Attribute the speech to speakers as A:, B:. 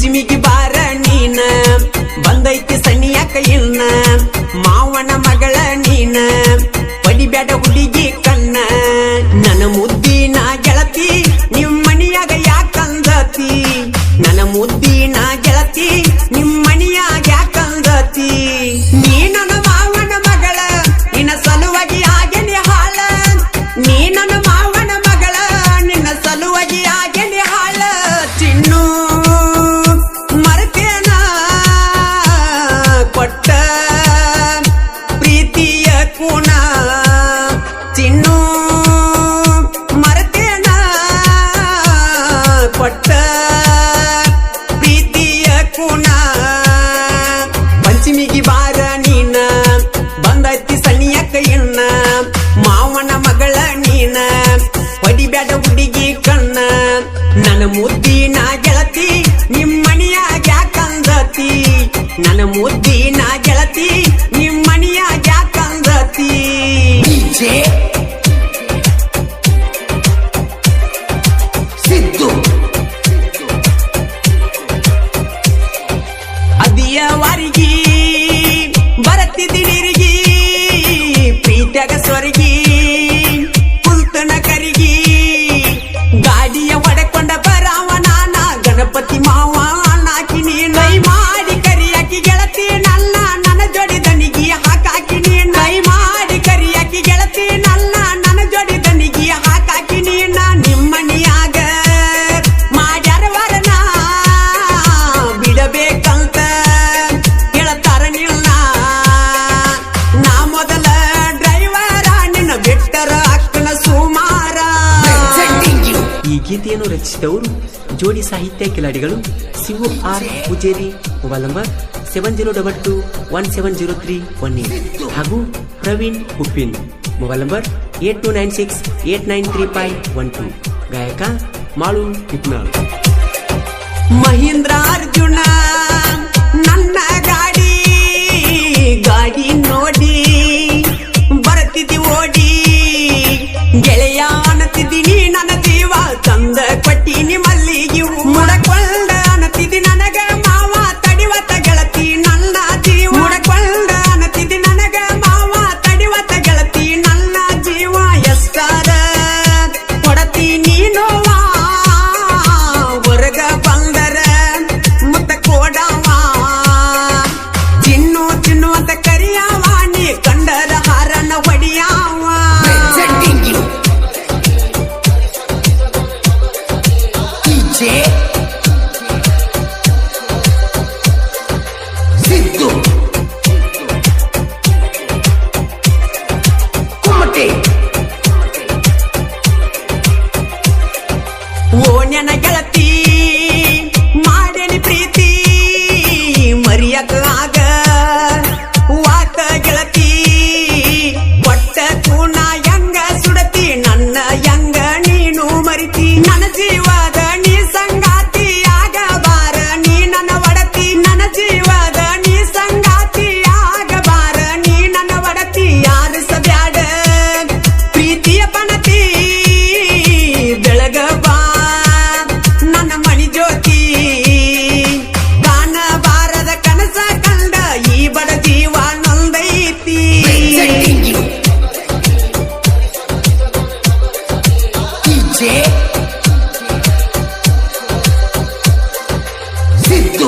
A: ಪಂಚಮಿಗೆ ಬಾರ ನೀನ ಬಂದೈತಿ ಸನಿಯಾಕ ಇನ್ನ ಮಾವನ ಮಗಳ ನೀನ ಪಡಿಬ್ಯಾಡ ಹುಡುಗಿ ಕಣ್ಣ ನನ್ನ ಮುದ್ದಿನ ಗೆಳತಿ ನಿಮ್ಮನಿಯಾಗ ಯಾಕಂದತಿ ನನ್ನ ಮುದ್ದಿನ ಗೆಳತಿ ನಿಮ್ಮನಿಯಾಗ ಯಾಕಂದತಿ ನೀ ನನ್ನ ಮಾವನ ಮಗಳ ನಿನ್ನ ಸಲುವಾಗಿ ಆಗೇನಿ ಹಾಳ ನೀ ನನ್ನ ಮಾವನ ಮಗಳ ನಿನ್ನ ಸಲುವಾಗಿ ಆಗೇನಿ ಹಾಳ ಚಿನ್ನು ಮರತೇನ ಕೊಟ್ಟ ಪ್ರೀತಿಯ ಕೂಣ ಚಿನ್ನು ಮರತೇನ ಕೊಟ್ಟ ಪ್ರೀತಿಯ ಕೂಣ ಪಂಚಮಿಗೆ ಬಾರ ನೀನ ಬಂದೈತಿ ಸನಿಯಕ್ಕ ಇನ್ನ ಮಾವನ ಮಗಳ ನೀನ ಪಡಿಬ್ಯಾಡ ಹುಡುಗಿ ಕಣ್ಣ ನನ್ನ ಮುದ್ದಿನ ಗೆಳತಿ ನಿಮ್ಮನಿಯಾಗ ಯಾಕಂದತಿ ನನ್ನ ಮುದ್ದಿನ ಗೆಳತಿ ನಿಮ್ಮನಿಯಾಗ ಯಾಕಂದತಿ ಸಿದ್ದು ಅದಿಯ ವಾರಿಗಿ ಬರತ್ತಿದ್ದೀನಿರಿಗಿ ಪ್ರೀತ್ಯಾಗ ಸ್ವರ್ಗಿ ಕುಲ್ತನ ಕರಿಗಿ ಗಾಡಿಯ ಒಡೆಕೊಂಡ ಬರಾವ ನಾನ ಗಣಪತಿ ಮಾವ ನಾಕಿ ನೈ ಮಾಡಿ ಕರಿಯಾಕಿ ಗೆಳತಿ ನನ್ನ ಜೋಡಿ ದನಿಗಿ ಹಾಕಾಕಿ ನೈ ಮಾಡಿ ಕರಿಯಾಕಿ ಗೆಳತಿ ನನ್ನ ಜೋಡಿ ದನಿಗಿ ಹಾಕಾಕಿ ನಿಮ್ಮನಿಯಾಗ ಮಾಡ್ಯಾರ ವರನ ಬಿಡಬೇಕಂತ ಹೇಳ್ತಾರ ನಿನ್ನ ನಾ ಮೊದಲ ಡ್ರೈವರ ನಿನ್ನ ಬಿಟ್ಟರ ಅಕ್ಕನ ಸುಮಾರ. ಈ ಗೀತೆಯನ್ನು ರಚಿಸಿದವರು ಜೋಡಿ ಸಾಹಿತ್ಯ ಕಿಲಾಡಿಗಳು Shivu R Pujeri, mobile number 7022170318 ಹಾಗೂ ಪ್ರವೀಣ್ ಹುಪ್ಪಿನ್, ಮೊಬೈಲ್ ನಂಬರ್ 8296893512. ಗಾಯಕ ಮಾಳು ಹಿಟ್ನಾಳ್. ಮಹೀಂದ್ರ ಅರ್ಜುನ ನನ್ನ ಗಾಡಿ ನೋಡಿ ಬರ್ತಿದ್ದಿ ಓಡಿ ಗೆಳೆಯ ಅನ್ನತಿದ್ದೀನಿ ನನ್ನ ಜೀವ ತಂದ ಕೊಟ್ಟಿನಿ ಮಲ್ಲಿಗೆ ಮುಡಕೊಂಡ ಅನ್ನತಿದ್ದಿ ನನಗ ಮಾವ ತಡಿವತ್ತ ಗೆಳತಿ ನನ್ನ ಜೀವ ಮುಡಕೊಂಡ ಅನ್ನತಿದ್ದಿ ನನಗ ಮಾವ ತಡಿವತ್ತ ಗೆಳತಿ ನನ್ನ ಜೀವ ಎಷ್ಟಾರ ಕೊಡತಿ ನೀನೋವ ಹೊರಗ ಬಂದರ ಮುತ್ತ ಕೋಡವ ಚಿನ್ನು ಚಿನ್ನು ಅಂತ ಕರಿಯಾವ ನೀ ಕಂಡರ ಹಾರನ ಹೊಡಿಯಾವ. ಸಿದ್ದು ಕುಮಟೆ ಓ ನನ್ನ ಗೆಳತಿ ಮಾಡೇನಿ ಪ್ರೀತಿ ಮರಿಯಕ ಆಗ ವಾತ ಗೆಳತಿ ಒಟ್ಟ ಕೂಣ ಯಂಗ ಸುಡತಿ ನನ್ನ ಯಂಗ ನೀನು ಮರಿತಿ ನನ್ನ ಜೀವದ ನೀ ಸಂಗಾತಿ ಆಗಬಾರ ನೀ ನನ್ನ ಒಡತಿ ನನ್ನ ಜೀವದ ನೀ ಸಂಗಾತಿ ಆಗಬಾರ ನೀ ನನ್ನ ಒಡತಿ ಯಾರಿಸಬ್ಯಾಡ ಪ್ರೀತಿಯ ಪಣತಿ ಬೆಳಗ ಬಾ ನನ್ನ ಮಣಿ ಜ್ಯೋತಿ ಕಾಣಬಾರದ ಕನಸ ಕಂಡ ಈ ಬಡ ಜೀವ ನೊಂದೈತಿ. ಸಿದ್ದು